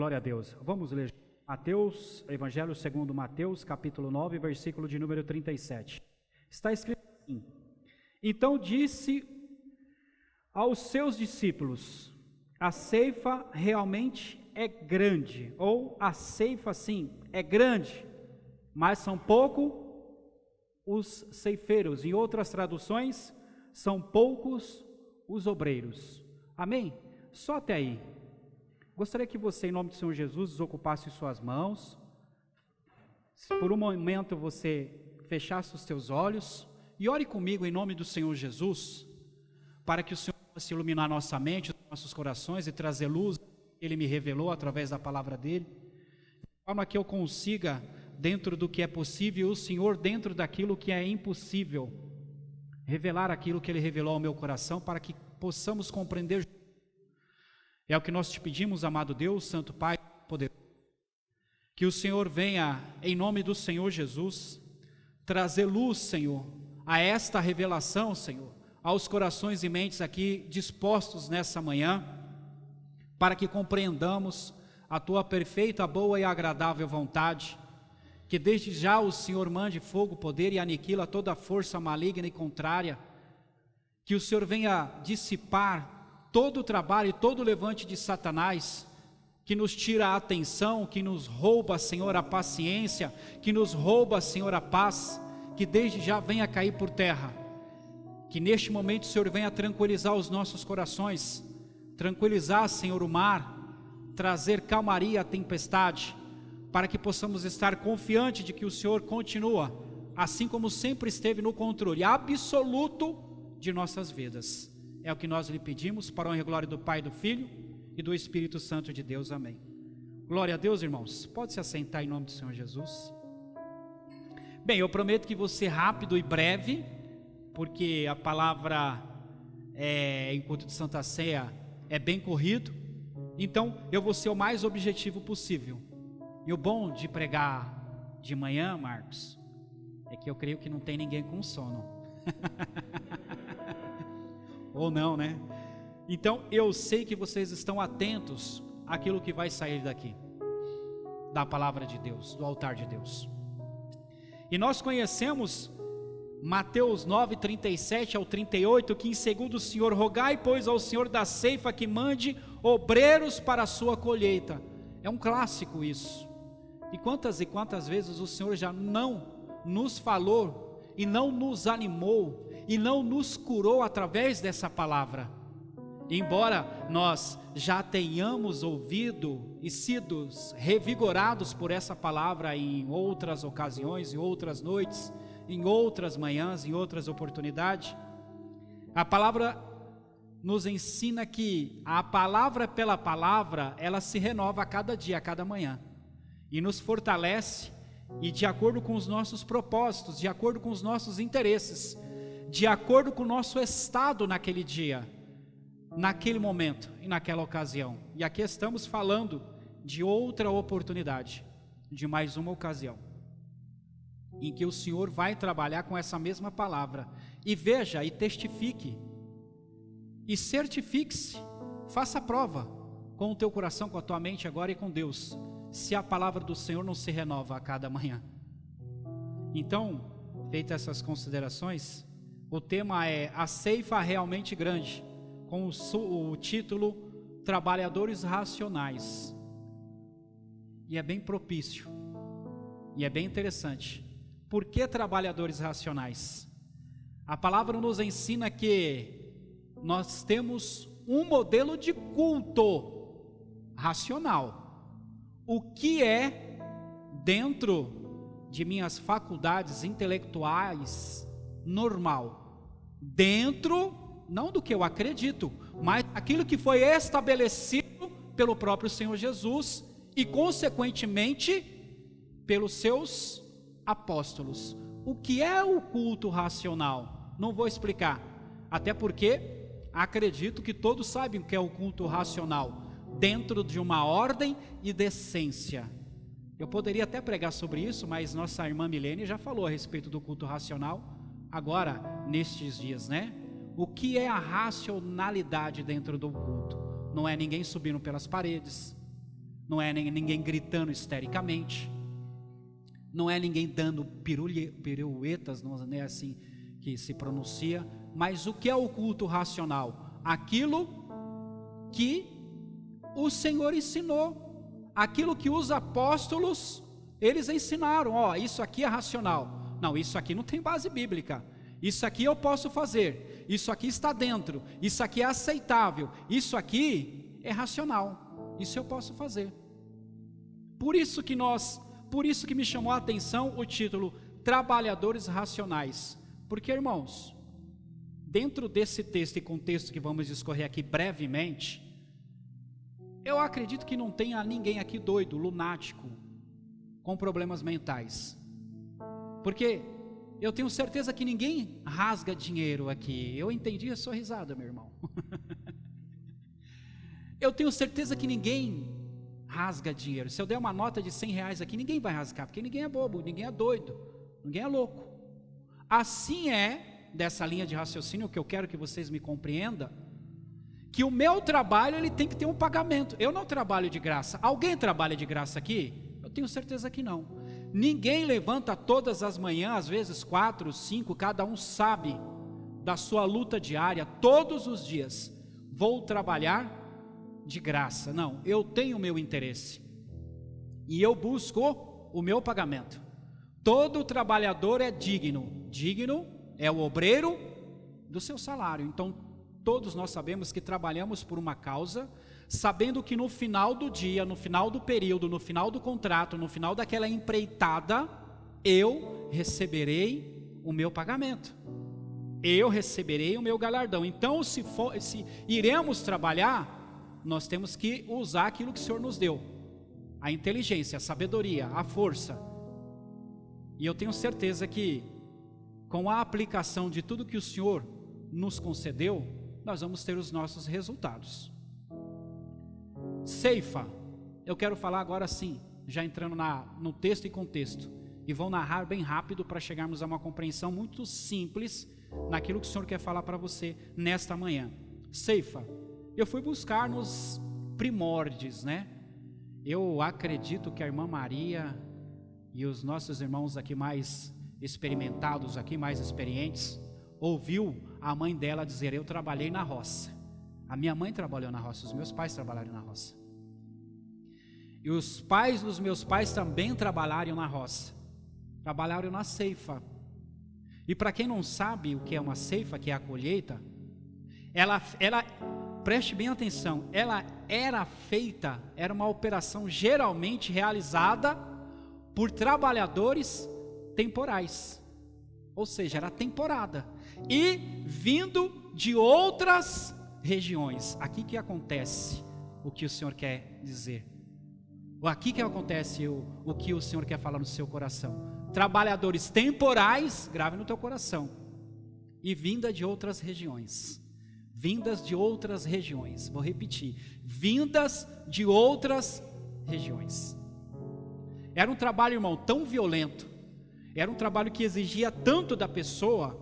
Glória a Deus. Vamos ler Mateus, Evangelho segundo Mateus, capítulo 9, versículo de número 37. Está escrito assim: Então disse aos seus discípulos: a ceifa realmente é grande, ou a ceifa sim é grande, mas são poucos os ceifeiros. Em outras traduções, são poucos os obreiros. Amém? Só até aí. Gostaria que você, em nome do Senhor Jesus, desocupasse suas mãos. Se por um momento você fechasse os seus olhos e ore comigo em nome do Senhor Jesus, para que o Senhor possa iluminar nossa mente, nossos corações e trazer luz. Ele me revelou através da palavra dele, de forma que eu consiga, dentro do que é possível, o Senhor dentro daquilo que é impossível, revelar aquilo que ele revelou ao meu coração, para que possamos compreender. É o que nós te pedimos, amado Deus, Santo Pai, poderoso, que o Senhor venha, em nome do Senhor Jesus, trazer luz, Senhor, a esta revelação, Senhor, aos corações e mentes aqui dispostos nessa manhã, para que compreendamos a Tua perfeita, boa e agradável vontade, que desde já o Senhor mande fogo, poder e aniquila toda força maligna e contrária, que o Senhor venha dissipar todo o trabalho e todo o levante de Satanás, que nos tira a atenção, que nos rouba, Senhor, a paciência, que nos rouba, Senhor, a paz, que desde já venha cair por terra, que neste momento o Senhor venha tranquilizar os nossos corações, tranquilizar, Senhor, o mar, trazer calmaria à tempestade, para que possamos estar confiantes de que o Senhor continua, assim como sempre esteve no controle absoluto de nossas vidas. É o que nós lhe pedimos, para a honra e glória do Pai, do Filho e do Espírito Santo de Deus. Amém. Glória a Deus, irmãos. Pode se assentar em nome do Senhor Jesus. Bem, eu prometo que vou ser rápido e breve, porque a palavra em culto de Santa Ceia é bem corrido, então eu vou ser o mais objetivo possível. E o bom de pregar de manhã, Marcos, é que eu creio que não tem ninguém com sono. Ou não, né? Então eu sei que vocês estão atentos àquilo que vai sair daqui, da palavra de Deus, do altar de Deus. E nós conhecemos Mateus 9, 37 ao 38, que em segundo o Senhor, rogai pois ao Senhor da ceifa que mande obreiros para a sua colheita. É um clássico isso. E quantas vezes o Senhor já não nos falou e não nos animou e não nos curou através dessa palavra. Embora nós já tenhamos ouvido e sido revigorados por essa palavra em outras ocasiões, em outras noites, em outras manhãs, em outras oportunidades, a palavra nos ensina que a palavra pela palavra, ela se renova a cada dia, a cada manhã, e nos fortalece, e de acordo com os nossos propósitos, de acordo com os nossos interesses, de acordo com o nosso estado naquele dia, naquele momento e naquela ocasião. E aqui estamos falando de outra oportunidade, de mais uma ocasião, em que o Senhor vai trabalhar com essa mesma palavra. E veja, e testifique, e certifique-se, faça a prova com o teu coração, com a tua mente agora e com Deus, se a palavra do Senhor não se renova a cada manhã. Então, feitas essas considerações, o tema é a ceifa realmente grande, com o título Trabalhadores Racionais. E é bem propício, e é bem interessante. Por que trabalhadores racionais? A palavra nos ensina que nós temos um modelo de culto racional. O que é, dentro de minhas faculdades intelectuais, normal? Dentro, não do que eu acredito, mas aquilo que foi estabelecido pelo próprio Senhor Jesus e consequentemente pelos seus apóstolos. O que é o culto racional? Não vou explicar, até porque acredito que todos sabem o que é o culto racional, dentro de uma ordem e decência. Eu poderia até pregar sobre isso, mas nossa irmã Milene já falou a respeito do culto racional agora, nestes dias, né? O que é a racionalidade dentro do culto? Não é ninguém subindo pelas paredes, não é ninguém gritando histericamente, não é ninguém dando piruetas, não é assim que se pronuncia. Mas o que é o culto racional? Aquilo que o Senhor ensinou, aquilo que os apóstolos, eles ensinaram. Ó, isso aqui é racional, não, isso aqui não tem base bíblica, isso aqui eu posso fazer, isso aqui está dentro, isso aqui é aceitável, isso aqui é racional, isso eu posso fazer. Por isso que me chamou a atenção o título Trabalhadores Racionais, porque, irmãos, dentro desse texto e contexto que vamos discorrer aqui brevemente, eu acredito que não tenha ninguém aqui doido, lunático, com problemas mentais, porque eu tenho certeza que ninguém rasga dinheiro aqui. Eu entendi a sua risada, meu irmão. Eu tenho certeza que ninguém rasga dinheiro. Se eu der uma nota de R$100 aqui, ninguém vai rasgar, porque ninguém é bobo, ninguém é doido, ninguém é louco. Assim é, dessa linha de raciocínio, que eu quero que vocês me compreendam, que o meu trabalho, ele tem que ter um pagamento. Eu não trabalho de graça. Alguém trabalha de graça aqui? Eu tenho certeza que não. Ninguém levanta todas as manhãs, às vezes 4, 5, cada um sabe da sua luta diária, todos os dias, vou trabalhar de graça. Não, eu tenho o meu interesse, e eu busco o meu pagamento. Todo trabalhador é digno, digno é o obreiro do seu salário. Então, todos nós sabemos que trabalhamos por uma causa, sabendo que no final do dia, no final do período, no final do contrato, no final daquela empreitada, eu receberei o meu pagamento, eu receberei o meu galardão. Então, se iremos trabalhar, nós temos que usar aquilo que o Senhor nos deu, a inteligência, a sabedoria, a força. E eu tenho certeza que, com a aplicação de tudo que o Senhor nos concedeu, nós vamos ter os nossos resultados. Ceifa, eu quero falar agora sim, já entrando no texto e contexto, e vou narrar bem rápido para chegarmos a uma compreensão muito simples naquilo que o Senhor quer falar para você nesta manhã. Ceifa, eu fui buscar nos primórdios, né? Eu acredito que a irmã Maria e os nossos irmãos aqui mais experimentados, aqui mais experientes, ouviu a mãe dela dizer: eu trabalhei na roça. A minha mãe trabalhou na roça, os meus pais trabalharam na roça. E os pais dos meus pais também trabalharam na roça, trabalharam na ceifa. E para quem não sabe o que é uma ceifa, que é a colheita, ela preste bem atenção, ela era uma operação geralmente realizada por trabalhadores temporais, ou seja, era temporada, e vindo de outras regiões. Aqui que acontece o que o Senhor quer dizer, aqui que acontece o que o Senhor quer falar no seu coração. Trabalhadores temporais, grave no teu coração, e vinda de outras regiões, vindas de outras regiões, vou repetir, vindas de outras regiões. Era um trabalho, irmão, tão violento, era um trabalho que exigia tanto da pessoa,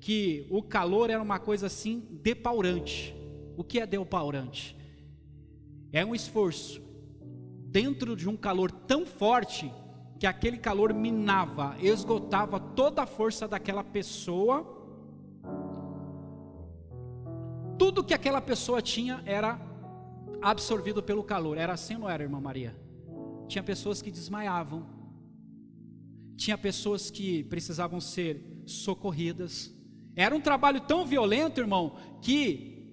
que o calor era uma coisa assim, depaurante. O que é depaurante? É um esforço, dentro de um calor tão forte, que aquele calor minava, esgotava toda a força daquela pessoa. Tudo que aquela pessoa tinha era absorvido pelo calor. Era assim ou não era, irmã Maria? Tinha pessoas que desmaiavam, tinha pessoas que precisavam ser socorridas. Era um trabalho tão violento, irmão, que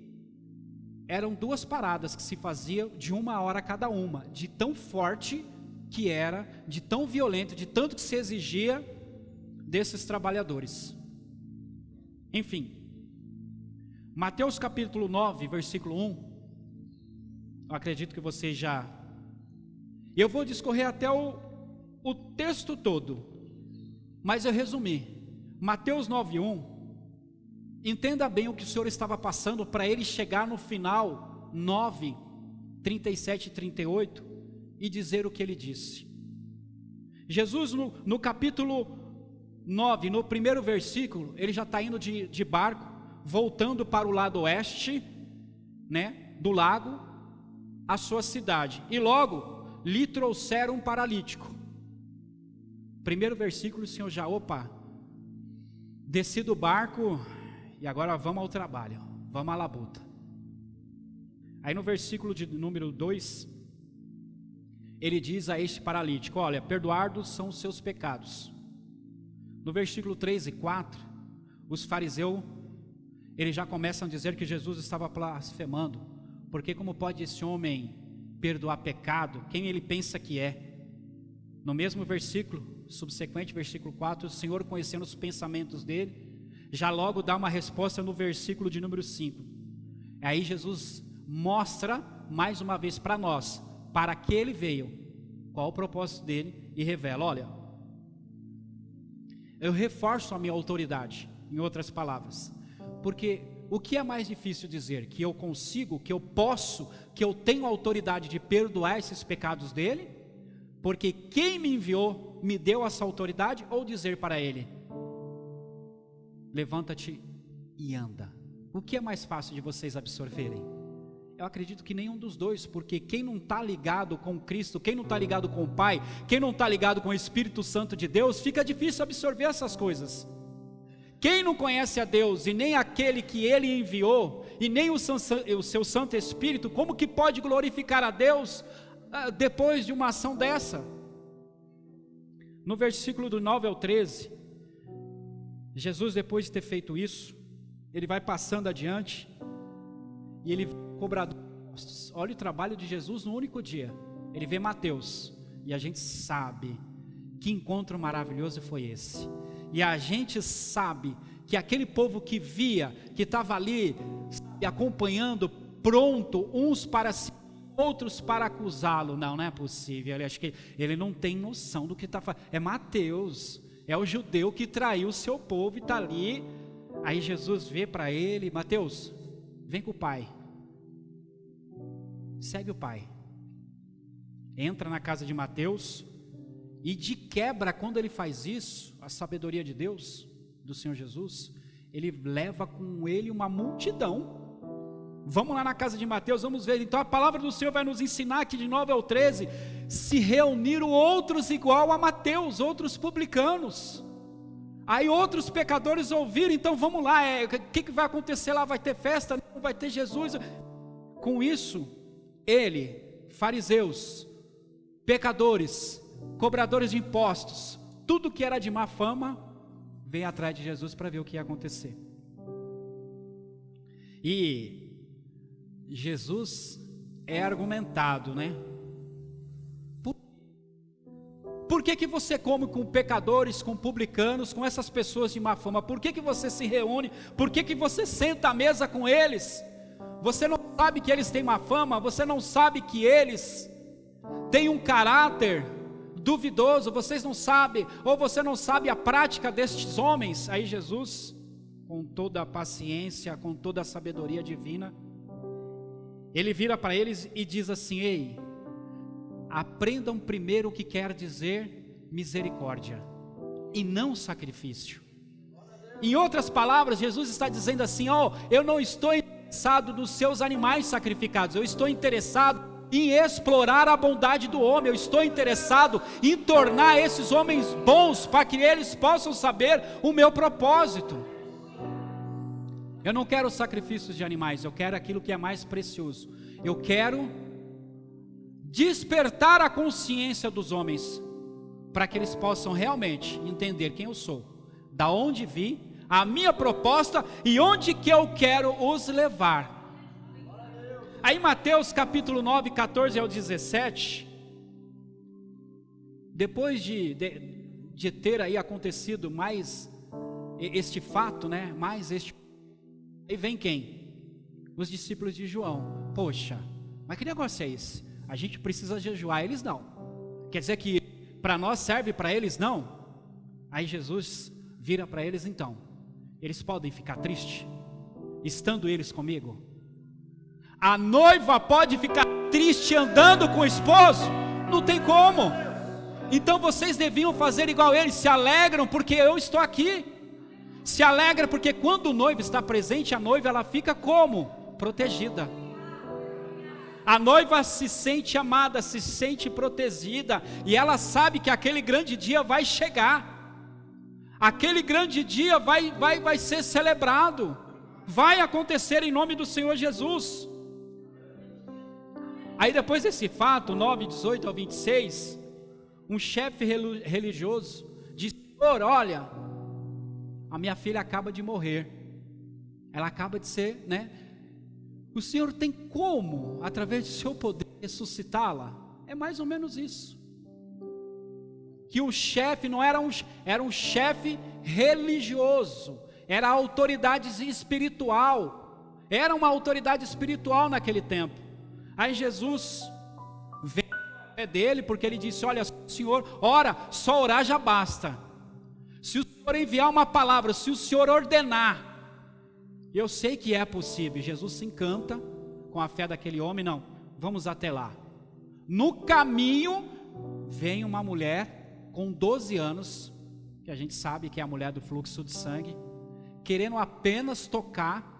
eram 2 paradas que se faziam de 1 hora cada uma, de tão forte que era, de tão violento, de tanto que se exigia desses trabalhadores. Enfim, Mateus capítulo 9, versículo 1, eu acredito que você já... Eu vou discorrer até o texto todo, mas eu resumi. Mateus 9, 1, entenda bem o que o Senhor estava passando para ele chegar no final 9, 37 e 38 e dizer o que ele disse. Jesus no capítulo 9, no primeiro versículo, ele já está indo de barco, voltando para o lado oeste, né, do lago, a sua cidade. E logo lhe trouxeram um paralítico. Primeiro versículo, o Senhor já, desci do barco e agora vamos ao trabalho, vamos à labuta. Aí no versículo de número 2, ele diz a este paralítico: olha, perdoados são os seus pecados. No versículo 3 e 4, os fariseus, eles já começam a dizer que Jesus estava blasfemando, porque como pode esse homem perdoar pecado? Quem ele pensa que é? No mesmo versículo subsequente, versículo 4, o Senhor, conhecendo os pensamentos dele, já logo dá uma resposta no versículo de número 5. Aí Jesus mostra mais uma vez para nós, para que ele veio, qual o propósito dele, e revela: olha, eu reforço a minha autoridade, em outras palavras, porque o que é mais difícil dizer? Que eu consigo, que eu posso, que eu tenho autoridade de perdoar esses pecados dele, porque quem me enviou me deu essa autoridade, ou dizer para ele: levanta-te e anda? O que é mais fácil de vocês absorverem? Eu acredito que nenhum dos dois, porque quem não está ligado com Cristo, quem não está ligado com o Pai, quem não está ligado com o Espírito Santo de Deus, fica difícil absorver essas coisas. Quem não conhece a Deus, e nem aquele que Ele enviou, e nem o seu Santo Espírito, como que pode glorificar a Deus depois de uma ação dessa? No versículo do 9 ao 13, Jesus, depois de ter feito isso, ele vai passando adiante, e ele vê o cobrador de impostos. Olha o trabalho de Jesus no único dia. Ele vê Mateus, e a gente sabe que encontro maravilhoso foi esse. E a gente sabe que aquele povo que via, que estava ali acompanhando, pronto, uns para si, outros para acusá-lo. Não é possível. Acho que ele não tem noção do que está fazendo. É Mateus, é o judeu que traiu o seu povo e está ali. Aí Jesus vê para ele: Mateus, vem com o pai, segue o pai. Entra na casa de Mateus, e de quebra, quando ele faz isso, a sabedoria de Deus, do Senhor Jesus, ele leva com ele uma multidão. Vamos lá na casa de Mateus, vamos ver. Então a palavra do Senhor vai nos ensinar que de 9 ao 13, se reuniram outros igual a Mateus, outros publicanos. Aí outros pecadores ouviram: então vamos lá, o que vai acontecer lá? Vai ter festa? Não vai ter Jesus? Com isso, ele, fariseus, pecadores, cobradores de impostos, tudo que era de má fama, veio atrás de Jesus para ver o que ia acontecer. E Jesus é argumentado, né? Por que você come com pecadores, com publicanos, com essas pessoas de má fama? Por que você se reúne? Por que você senta à mesa com eles? Você não sabe que eles têm má fama? Você não sabe que eles têm um caráter duvidoso? Vocês não sabem, ou você não sabe a prática destes homens? Aí Jesus, com toda a paciência, com toda a sabedoria divina, ele vira para eles e diz assim: ei, aprendam primeiro o que quer dizer misericórdia e não sacrifício. Em outras palavras, Jesus está dizendo assim: eu não estou interessado nos seus animais sacrificados, eu estou interessado em explorar a bondade do homem, eu estou interessado em tornar esses homens bons, para que eles possam saber o meu propósito. Eu não quero sacrifícios de animais, eu quero aquilo que é mais precioso. Eu quero despertar a consciência dos homens, para que eles possam realmente entender quem eu sou, da onde vim, a minha proposta e onde que eu quero os levar. Aí Mateus capítulo 9, 14 ao 17, depois de ter aí acontecido mais este fato, né? Aí vem quem? Os discípulos de João. Poxa, mas que negócio é esse? A gente precisa jejuar, eles não. Quer dizer que para nós serve, para eles não? Aí Jesus vira para eles: então, eles podem ficar tristes, estando eles comigo? A noiva pode ficar triste andando com o esposo? Não tem como. Então vocês deviam fazer igual eles, se alegram porque eu estou aqui. Se alegra porque quando o noivo está presente, a noiva ela fica como? Protegida. A noiva se sente amada, se sente protegida, e ela sabe que aquele grande dia vai chegar. Aquele grande dia vai ser celebrado, vai acontecer em nome do Senhor Jesus. Aí depois desse fato, 9, 18 ao 26, um chefe religioso disse: Senhor, olha, a minha filha acaba de morrer, ela acaba de ser, o Senhor tem como, através do seu poder, ressuscitá-la? É mais ou menos isso. Que o chefe não era era um chefe religioso, era autoridade espiritual, era uma autoridade espiritual naquele tempo. Aí Jesus veio ao pé dele, porque ele disse: olha, Senhor, ora, só orar já basta. Se o Senhor enviar uma palavra, se o Senhor ordenar, eu sei que é possível. Jesus se encanta com a fé daquele homem. Não, vamos até lá. No caminho vem uma mulher com 12 anos, que a gente sabe que é a mulher do fluxo de sangue, querendo apenas tocar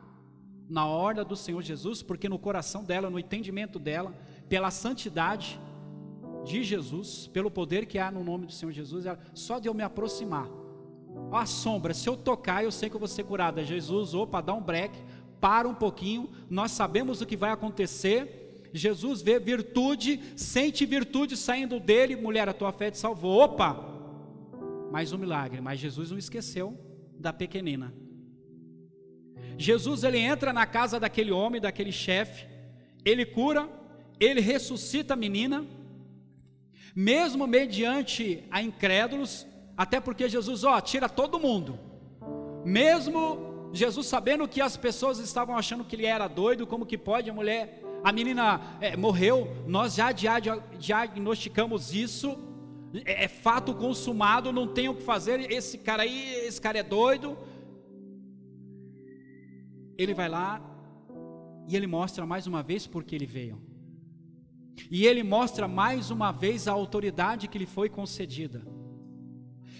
na orla do Senhor Jesus, porque no coração dela, no entendimento dela, pela santidade de Jesus, pelo poder que há no nome do Senhor Jesus, só de eu me aproximar, a sombra, se eu tocar, eu sei que eu vou ser curada. Jesus, opa, dá um break, para um pouquinho, nós sabemos o que vai acontecer. Jesus vê virtude, sente virtude saindo dele: mulher, a tua fé te salvou. Opa, mais um milagre. Mas Jesus não esqueceu da pequenina. Jesus, ele entra na casa daquele homem, daquele chefe, ele cura, ele ressuscita a menina, mesmo mediante a incrédulos. Até porque Jesus, tira todo mundo, mesmo Jesus sabendo que as pessoas estavam achando que ele era doido. Como que pode, a menina morreu, nós já diagnosticamos isso, é fato consumado, não tem o que fazer, esse cara é doido. Ele vai lá e ele mostra mais uma vez porque ele veio, e ele mostra mais uma vez a autoridade que lhe foi concedida.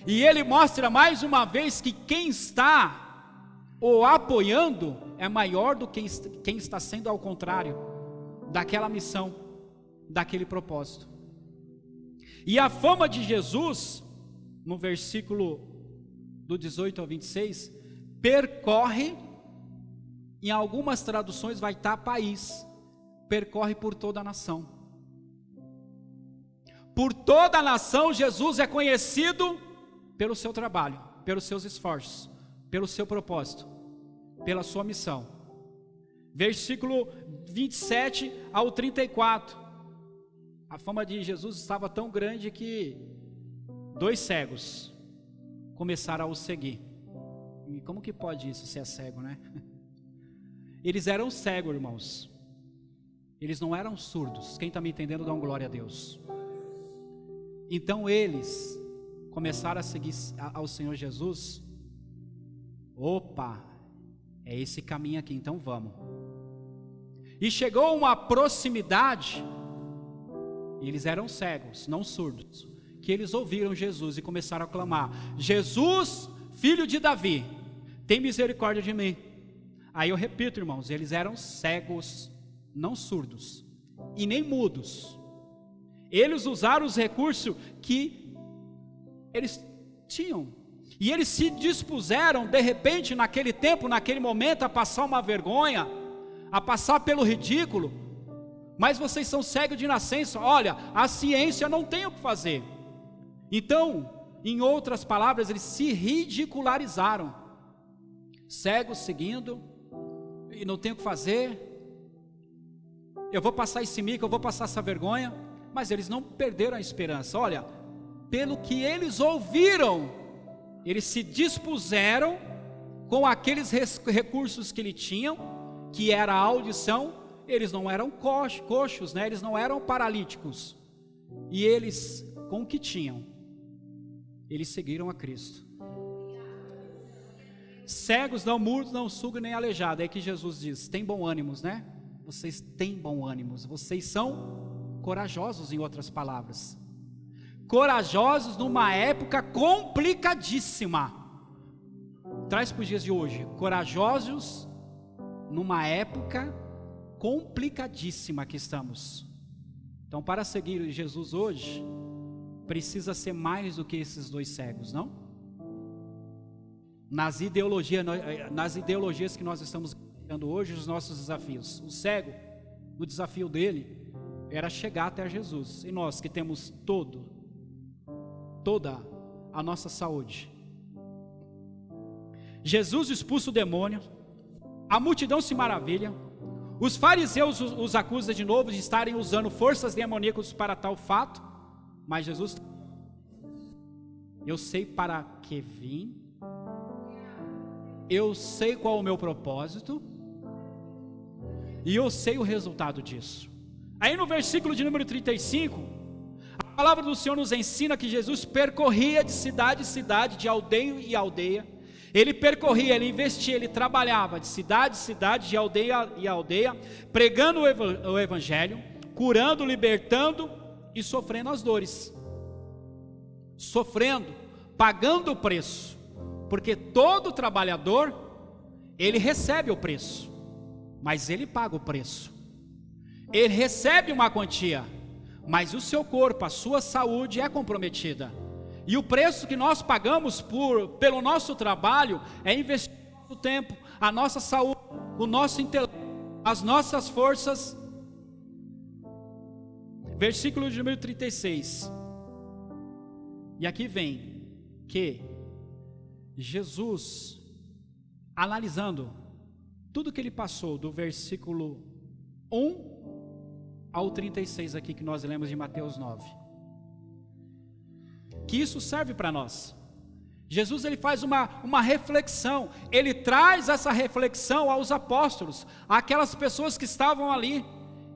E ele mostra mais uma vez que quem está o apoiando é maior do que quem está sendo ao contrário daquela missão, daquele propósito. E a fama de Jesus, no versículo do 18 ao 26, percorre, em algumas traduções vai estar país, percorre por toda a nação. Por toda a nação Jesus é conhecido pelo seu trabalho, pelos seus esforços, pelo seu propósito, pela sua missão. Versículo 27 ao 34, a fama de Jesus estava tão grande que 2 cegos começaram a o seguir. E como que pode isso, se é cego, Eles eram cegos, irmãos, eles não eram surdos. Quem está me entendendo, dá um glória a Deus. Então eles começaram a seguir ao Senhor Jesus. Opa, é esse caminho aqui, então vamos. E chegou uma proximidade, e eles eram cegos, não surdos, que eles ouviram Jesus e começaram a clamar: Jesus, filho de Davi, tem misericórdia de mim. Aí eu repito, irmãos, eles eram cegos, não surdos, e nem mudos. Eles usaram os recursos que eles tinham, e eles se dispuseram, de repente, naquele tempo, naquele momento, a passar uma vergonha, a passar pelo ridículo. Mas vocês são cegos de nascença, olha, a ciência não tem o que fazer. Então, em outras palavras, eles se ridicularizaram, cegos seguindo, e não tem o que fazer, eu vou passar esse mico, eu vou passar essa vergonha. Mas eles não perderam a esperança. Olha, pelo que eles ouviram, eles se dispuseram com aqueles recursos que eles tinham, que era a audição. Eles não eram coxos, eles não eram paralíticos, e eles, com o que tinham, eles seguiram a Cristo. Cegos, não mudos, não surdos, nem aleijado. É que Jesus diz: tem bom ânimo, vocês têm bom ânimo, vocês são corajosos, em outras palavras, corajosos numa época complicadíssima. Traz para os dias de hoje: corajosos numa época complicadíssima que estamos. Então, para seguir Jesus hoje, precisa ser mais do que esses dois cegos, não? Nas ideologias que nós estamos vendo hoje, os nossos desafios. O cego, o desafio dele era chegar até Jesus. E nós que temos toda a nossa saúde. Jesus expulsa o demônio, a multidão se maravilha, os fariseus os acusam de novo de estarem usando forças demoníacas para tal fato, mas Jesus, eu sei para que vim, eu sei qual é o meu propósito, e eu sei o resultado disso. Aí no versículo de número 35, a palavra do Senhor nos ensina que Jesus percorria de cidade em cidade, de aldeia em aldeia. Ele percorria, ele investia, ele trabalhava de cidade em cidade, de aldeia em aldeia, pregando o evangelho, curando, libertando e sofrendo as dores. Sofrendo, pagando o preço. Porque todo trabalhador, ele recebe o preço, mas ele paga o preço. Ele recebe uma quantia, mas o seu corpo, a sua saúde é comprometida. E o preço que nós pagamos pelo nosso trabalho é investir o nosso tempo, a nossa saúde, o nosso intelecto, as nossas forças. Versículo de número 36. E aqui vem que Jesus, analisando tudo que ele passou do versículo 1 ao 36 aqui que nós lemos de Mateus 9, que isso serve para nós. Jesus ele faz uma reflexão, ele traz essa reflexão aos apóstolos, àquelas pessoas que estavam ali.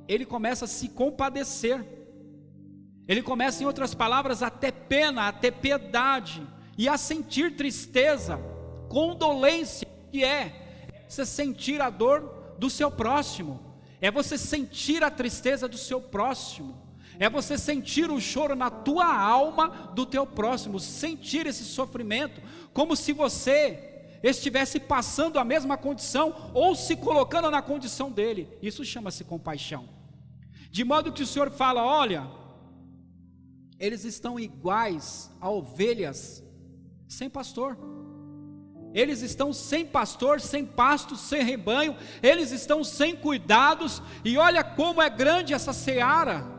Ele começa a se compadecer, ele começa, em outras palavras, a ter pena, a ter piedade e a sentir tristeza, condolência, que é você sentir a dor do seu próximo, é você sentir a tristeza do seu próximo, é você sentir o choro na tua alma do teu próximo, sentir esse sofrimento, como se você estivesse passando a mesma condição, ou se colocando na condição dele. Isso chama-se compaixão. De modo que o Senhor fala: olha, eles estão iguais a ovelhas sem pastor. Eles estão sem pastor, sem pasto, sem rebanho, eles estão sem cuidados, e olha como é grande essa seara.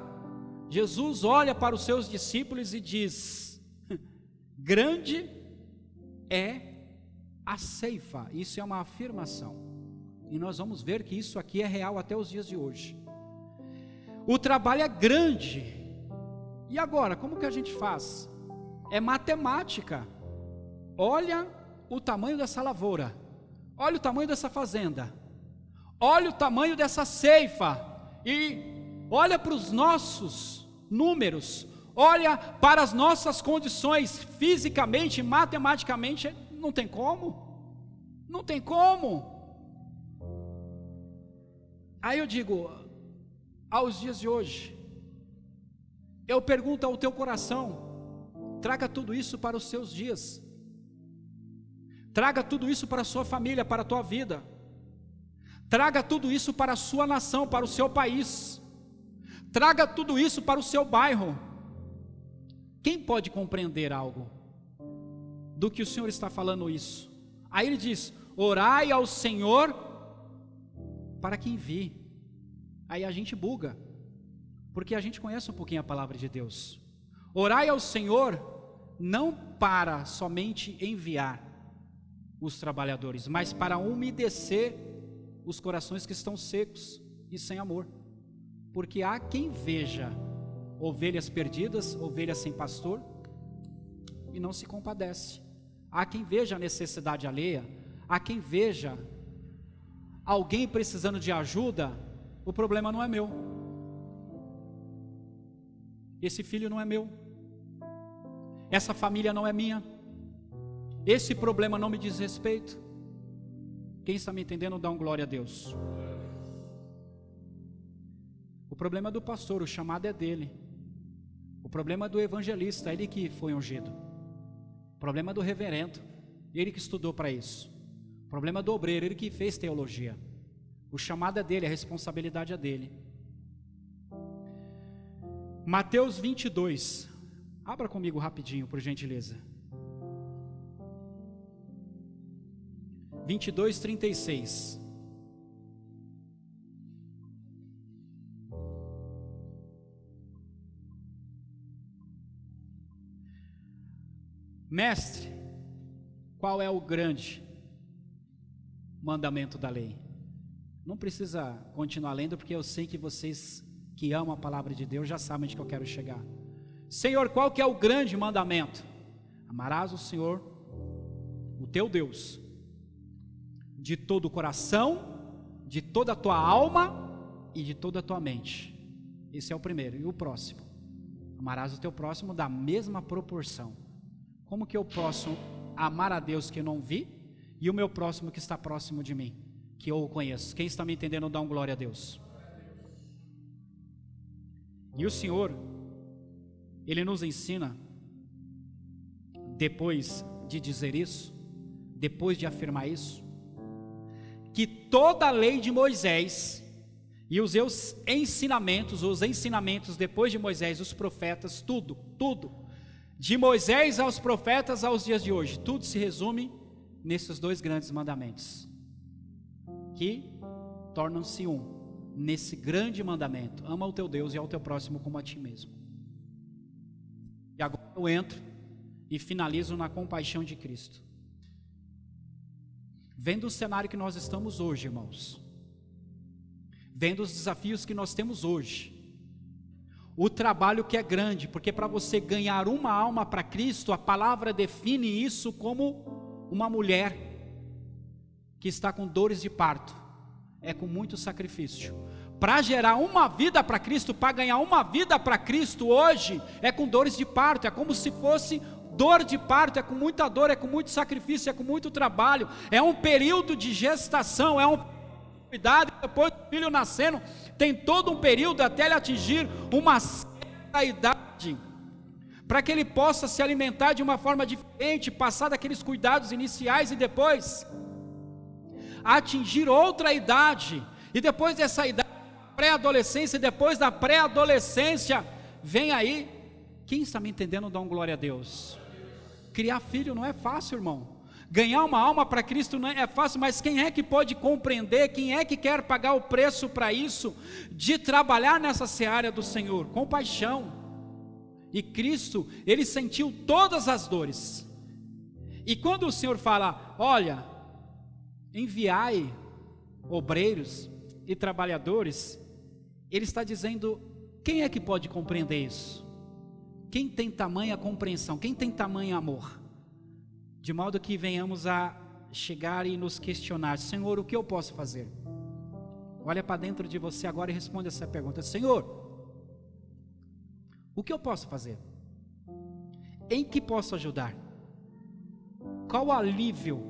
Jesus olha para os seus discípulos e diz: grande é a ceifa. Isso é uma afirmação, e nós vamos ver que isso aqui é real até os dias de hoje. O trabalho é grande, e agora, como que a gente faz? É matemática. Olha o tamanho dessa lavoura, olha o tamanho dessa fazenda, olha o tamanho dessa ceifa, e olha para os nossos números, olha para as nossas condições fisicamente, matematicamente, não tem como, não tem como. Aí eu digo, aos dias de hoje, eu pergunto ao teu coração, traga tudo isso para os seus dias, traga tudo isso para a sua família, para a tua vida, traga tudo isso para a sua nação, para o seu país, traga tudo isso para o seu bairro. Quem pode compreender algo do que o Senhor está falando isso? Aí ele diz: orai ao Senhor para que envie. Aí a gente buga, porque a gente conhece um pouquinho a palavra de Deus. Orai ao Senhor não para somente enviar os trabalhadores, mas para umedecer os corações que estão secos e sem amor, porque há quem veja ovelhas perdidas, ovelhas sem pastor, e não se compadece. Há quem veja a necessidade alheia, há quem veja alguém precisando de ajuda. O problema não é meu, esse filho não é meu, essa família não é minha, esse problema não me diz respeito. Quem está me entendendo, dá um glória a Deus. O problema é do pastor, o chamado é dele. O problema é do evangelista, ele que foi ungido. O problema é do reverendo, ele que estudou para isso. O problema é do obreiro, ele que fez teologia. O chamado é dele, a responsabilidade é dele. Mateus 22. Abra comigo rapidinho, por gentileza. 22, 36. Mestre, qual é o grande mandamento da lei? Não precisa continuar lendo, porque eu sei que vocês que amam a palavra de Deus já sabem onde que eu quero chegar. Senhor, qual que é o grande mandamento? Amarás o Senhor, o teu Deus, de todo o coração, de toda a tua alma e de toda a tua mente. Esse é o primeiro. E o próximo? Amarás o teu próximo da mesma proporção. Como que eu posso amar a Deus que eu não vi e o meu próximo que está próximo de mim, que eu o conheço? Quem está me entendendo, dá um glória a Deus. E o Senhor, Ele nos ensina, depois de dizer isso, depois de afirmar isso, que toda a lei de Moisés e os seus ensinamentos, os ensinamentos depois de Moisés, os profetas, tudo, de Moisés aos profetas aos dias de hoje, tudo se resume nesses dois grandes mandamentos, que tornam-se um, nesse grande mandamento: ama o teu Deus e ao teu próximo como a ti mesmo. E agora eu entro e finalizo na compaixão de Cristo. Vendo o cenário que nós estamos hoje, irmãos, vendo os desafios que nós temos hoje, o trabalho que é grande, porque para você ganhar uma alma para Cristo, a palavra define isso como uma mulher que está com dores de parto, é com muito sacrifício. Para gerar uma vida para Cristo, para ganhar uma vida para Cristo hoje, é com dores de parto, é como se fosse dor de parto, é com muita dor, é com muito sacrifício, é com muito trabalho, é um período de gestação, é um cuidado, depois do filho nascendo, tem todo um período até ele atingir uma certa idade, para que ele possa se alimentar de uma forma diferente, passar daqueles cuidados iniciais e depois atingir outra idade, e depois dessa idade, pré-adolescência, e depois da pré-adolescência, vem aí, quem está me entendendo, dá um glória a Deus. Criar filho não é fácil, irmão. Ganhar uma alma para Cristo não é fácil, mas quem é que pode compreender, quem é que quer pagar o preço para isso, de trabalhar nessa seara do Senhor, com paixão? E Cristo, Ele sentiu todas as dores, e quando o Senhor fala, olha, enviai obreiros e trabalhadores, Ele está dizendo, quem é que pode compreender isso? Quem tem tamanha compreensão, quem tem tamanho amor? De modo que venhamos a chegar e nos questionar, Senhor, o que eu posso fazer? Olha para dentro de você agora e responde essa pergunta, Senhor, o que eu posso fazer? Em que posso ajudar? Qual o alívio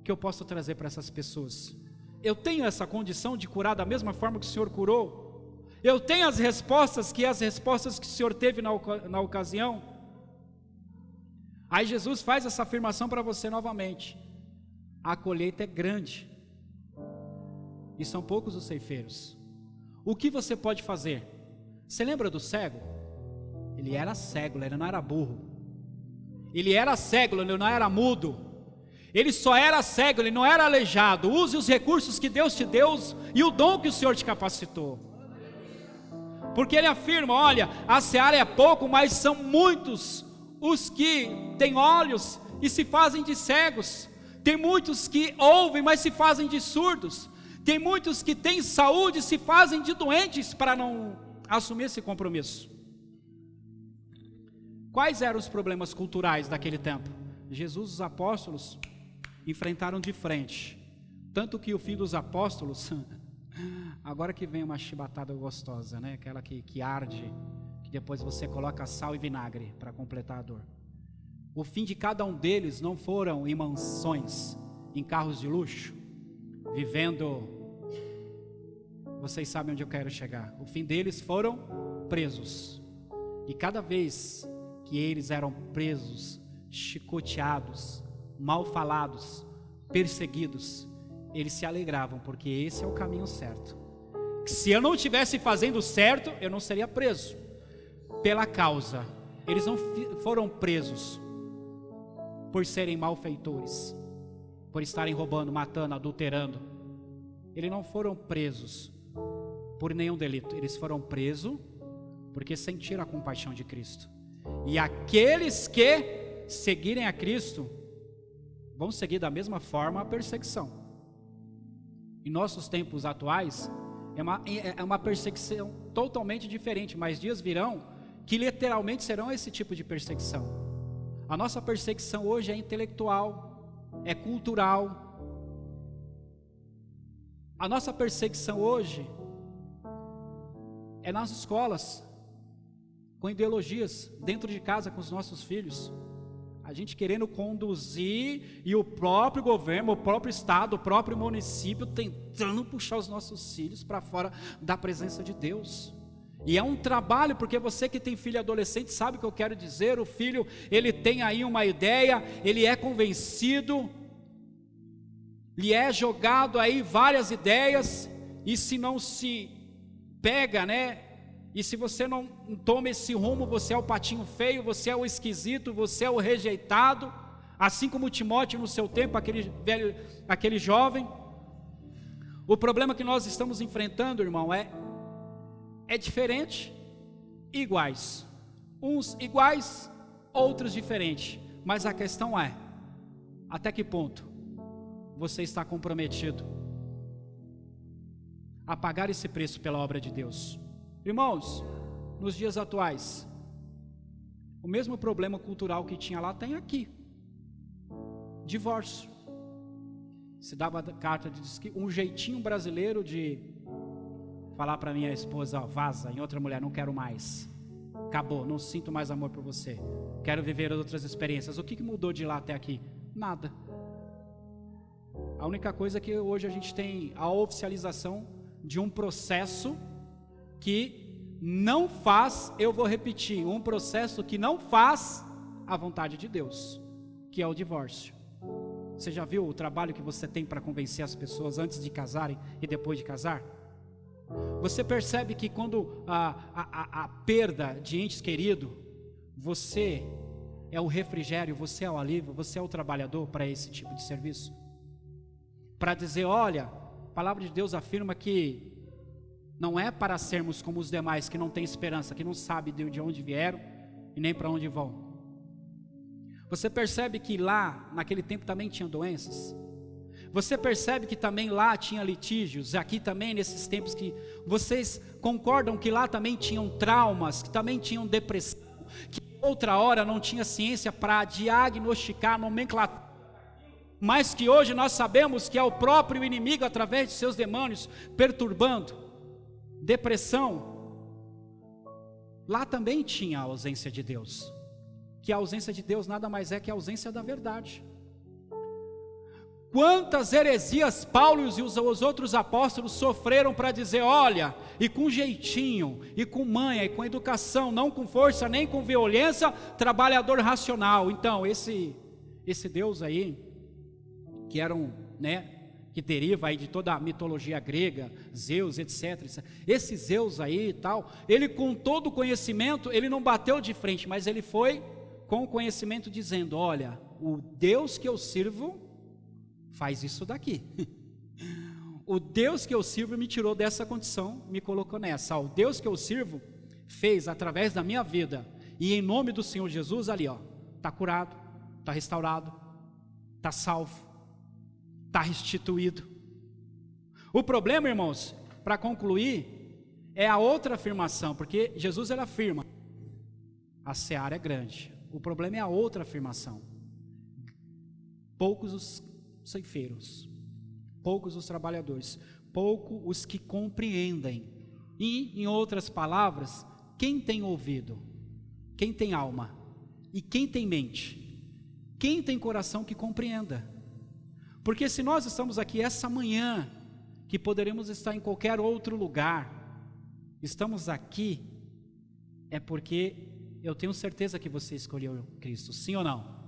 que eu posso trazer para essas pessoas? Eu tenho essa condição de curar da mesma forma que o Senhor curou? Eu tenho as respostas que o Senhor teve na ocasião? Aí Jesus faz essa afirmação para você novamente, a colheita é grande, e são poucos os ceifeiros. O que você pode fazer? Você lembra do cego? Ele era cego, ele não era burro. Ele era cego, ele não era mudo. Ele só era cego, ele não era aleijado. Use os recursos que Deus te deu e o dom que o Senhor te capacitou. Porque ele afirma, olha, a seara é pouco, mas são muitos os que têm olhos e se fazem de cegos. Tem muitos que ouvem, mas se fazem de surdos. Tem muitos que têm saúde e se fazem de doentes para não assumir esse compromisso. Quais eram os problemas culturais daquele tempo? Jesus e os apóstolos enfrentaram de frente. Tanto que o fim dos apóstolos, agora que vem uma chibatada gostosa, né? Aquela que arde, que depois você coloca sal e vinagre para completar a dor. O fim de cada um deles não foram em mansões, em carros de luxo, vivendo, vocês sabem onde eu quero chegar. O fim deles foram presos. E cada vez que eles eram presos, chicoteados, mal falados, perseguidos, eles se alegravam, porque esse é o caminho certo. Se eu não estivesse fazendo certo, eu não seria preso pela causa. Eles não foram presos por serem malfeitores, por estarem roubando, matando, adulterando. Eles não foram presos por nenhum delito. Eles foram presos porque sentiram a compaixão de Cristo. E aqueles que seguirem a Cristo vão seguir da mesma forma a perseguição. Em nossos tempos atuais é uma perseguição totalmente diferente, mas dias virão que literalmente serão esse tipo de perseguição. A nossa perseguição hoje é intelectual, é cultural. A nossa perseguição hoje é nas escolas, com ideologias, dentro de casa com os nossos filhos. A gente querendo conduzir e o próprio governo, o próprio estado, o próprio município tentando puxar os nossos filhos para fora da presença de Deus. E é um trabalho, porque você que tem filho adolescente sabe o que eu quero dizer. O filho, ele tem aí uma ideia, ele é convencido, lhe é jogado aí várias ideias, e se não se pega, né? E se você não toma esse rumo, você é o patinho feio, você é o esquisito, você é o rejeitado, assim como Timóteo no seu tempo, aquele jovem. O problema que nós estamos enfrentando, irmão, é diferente e iguais. Uns iguais, outros diferentes. Mas a questão é, até que ponto você está comprometido a pagar esse preço pela obra de Deus? Irmãos, nos dias atuais, o mesmo problema cultural que tinha lá tem aqui. Divórcio. Se dava carta de um jeitinho brasileiro de falar para minha esposa, ó, vaza, em outra mulher, não quero mais. Acabou, não sinto mais amor por você. Quero viver outras experiências. O que mudou de lá até aqui? Nada. A única coisa é que hoje a gente tem a oficialização de um processo que não faz, eu vou repetir, um processo que não faz a vontade de Deus, que é o divórcio. Você já viu o trabalho que você tem para convencer as pessoas antes de casarem e depois de casar? Você percebe que quando a perda de entes queridos, você é o refrigério, você é o alívio, você é o trabalhador para esse tipo de serviço? Para dizer, olha, a palavra de Deus afirma que não é para sermos como os demais que não têm esperança, que não sabem de onde vieram e nem para onde vão. Você percebe que lá, naquele tempo também tinha doenças? Você percebe que também lá tinha litígios? Aqui também, nesses tempos, que vocês concordam que lá também tinham traumas, que também tinham depressão, que outra hora não tinha ciência para diagnosticar, nomenclatura, mas que hoje nós sabemos que é o próprio inimigo através de seus demônios perturbando. Depressão, lá também tinha a ausência de Deus, que a ausência de Deus nada mais é que a ausência da verdade. Quantas heresias Paulo e os outros apóstolos sofreram para dizer, olha, e com jeitinho, e com manha, e com educação, não com força, nem com violência, trabalhador racional. Então, esse Deus aí, que era que deriva aí de toda a mitologia grega, Zeus, etc. Esse Zeus aí e tal, ele com todo o conhecimento, ele não bateu de frente, mas ele foi com o conhecimento dizendo, olha, o Deus que eu sirvo faz isso daqui. O Deus que eu sirvo me tirou dessa condição, me colocou nessa. O Deus que eu sirvo fez através da minha vida, e em nome do Senhor Jesus, ali ó, está curado, está restaurado, está salvo, está restituído. O problema, irmãos, para concluir, é a outra afirmação, porque Jesus ele afirma, a seara é grande. O problema é a outra afirmação, poucos os ceifeiros, poucos os trabalhadores, poucos os que compreendem. E, em outras palavras, quem tem ouvido, quem tem alma e quem tem mente, quem tem coração que compreenda. Porque se nós estamos aqui essa manhã, que poderemos estar em qualquer outro lugar, estamos aqui, é porque eu tenho certeza que você escolheu Cristo, sim ou não?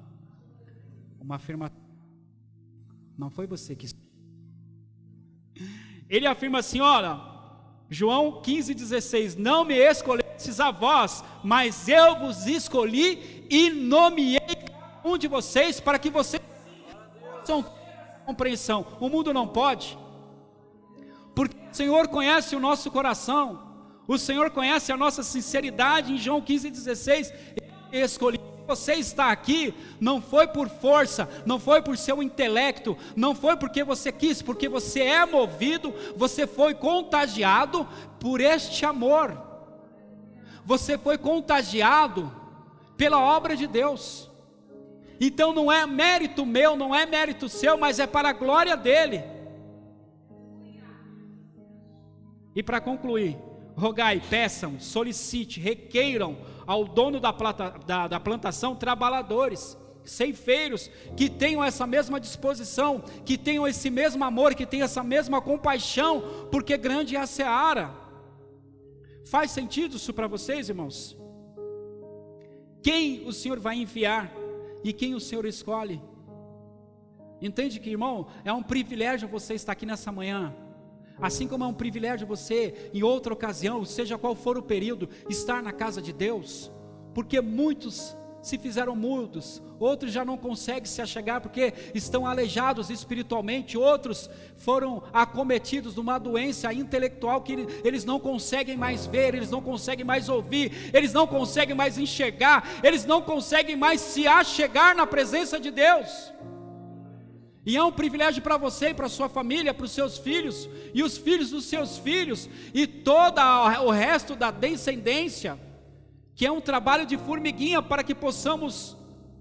Uma afirmação, não foi você que escolheu, Ele afirma assim, olha, João 15,16, não me escolhestes a vós, mas eu vos escolhi e nomeei cada um de vocês para que vocês possam ter compreensão. O mundo não pode, porque o Senhor conhece o nosso coração, o Senhor conhece a nossa sinceridade. Em João 15,16, ele escolheu. Você está aqui, não foi por força, não foi por seu intelecto, não foi porque você quis, porque você é movido, você foi contagiado por este amor, você foi contagiado pela obra de Deus. Então não é mérito meu, não é mérito seu, mas é para a glória dele. E para concluir, rogai, peçam, solicite, requeiram ao dono da plantação trabalhadores, ceifeiros, que tenham essa mesma disposição, que tenham esse mesmo amor, que tenham essa mesma compaixão, porque grande é a seara. Faz sentido isso para vocês, irmãos? Quem o Senhor vai enviar e quem o Senhor escolhe? Entende que, irmão, é um privilégio você estar aqui nessa manhã. Assim como é um privilégio você, em outra ocasião, seja qual for o período, estar na casa de Deus, porque muitos se fizeram mudos, outros já não conseguem se achegar porque estão aleijados espiritualmente, outros foram acometidos de uma doença intelectual que eles não conseguem mais ver, eles não conseguem mais ouvir, eles não conseguem mais enxergar, eles não conseguem mais se achegar na presença de Deus. E é um privilégio para você e para a sua família, para os seus filhos, e os filhos dos seus filhos, e todo o resto da descendência, que é um trabalho de formiguinha para que possamos,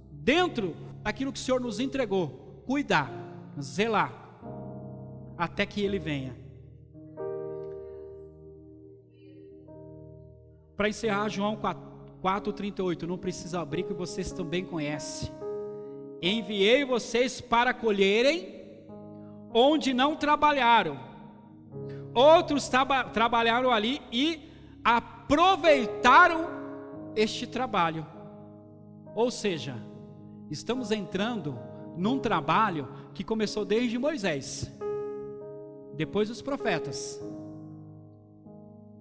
dentro daquilo que o Senhor nos entregou, cuidar, zelar, até que Ele venha. Para encerrar, João 4,38, não precisa abrir, que vocês também conhecem. Enviei vocês para colherem onde não trabalharam. Outros trabalharam ali e aproveitaram este trabalho. Ou seja, estamos entrando num trabalho que começou desde Moisés, depois os profetas,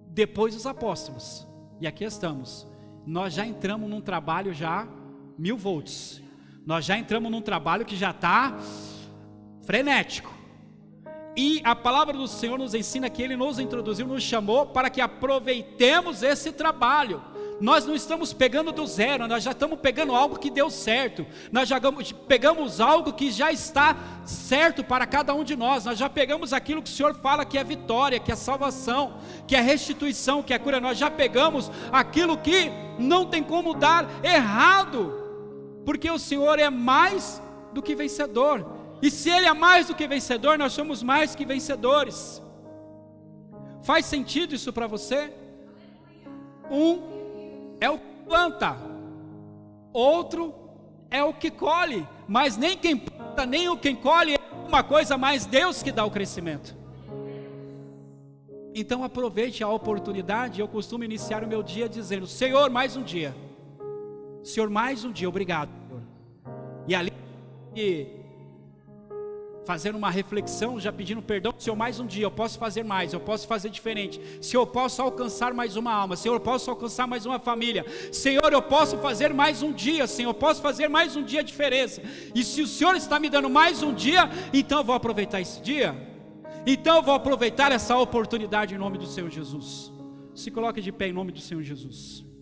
depois os apóstolos, e aqui estamos. Nós já entramos num trabalho já 1000 volts. Nós já entramos num trabalho que já está frenético. E a palavra do Senhor nos ensina que Ele nos introduziu, nos chamou para que aproveitemos esse trabalho. Nós não estamos pegando do zero, nós já estamos pegando algo que deu certo. Nós já pegamos algo que já está certo para cada um de nós. Nós já pegamos aquilo que o Senhor fala que é vitória, que é salvação, que é restituição, que é cura. Nós já pegamos aquilo que não tem como dar errado, porque o Senhor é mais do que vencedor, e se Ele é mais do que vencedor, nós somos mais que vencedores. Faz sentido isso para você? Um é o que planta, outro é o que colhe, mas nem quem planta, nem o quem colhe é uma coisa, mas Deus que dá o crescimento. Então aproveite a oportunidade. Eu costumo iniciar o meu dia dizendo: Senhor, mais um dia. Senhor, mais um dia, obrigado, Senhor. E ali, fazendo uma reflexão, já pedindo perdão, Senhor, mais um dia, eu posso fazer mais, eu posso fazer diferente. Senhor, eu posso alcançar mais uma alma. Senhor, eu posso alcançar mais uma família. Senhor, eu posso fazer mais um dia. Senhor, eu posso fazer mais um dia a diferença. E se o Senhor está me dando mais um dia, então eu vou aproveitar esse dia. Então eu vou aproveitar essa oportunidade em nome do Senhor Jesus. Se coloque de pé em nome do Senhor Jesus.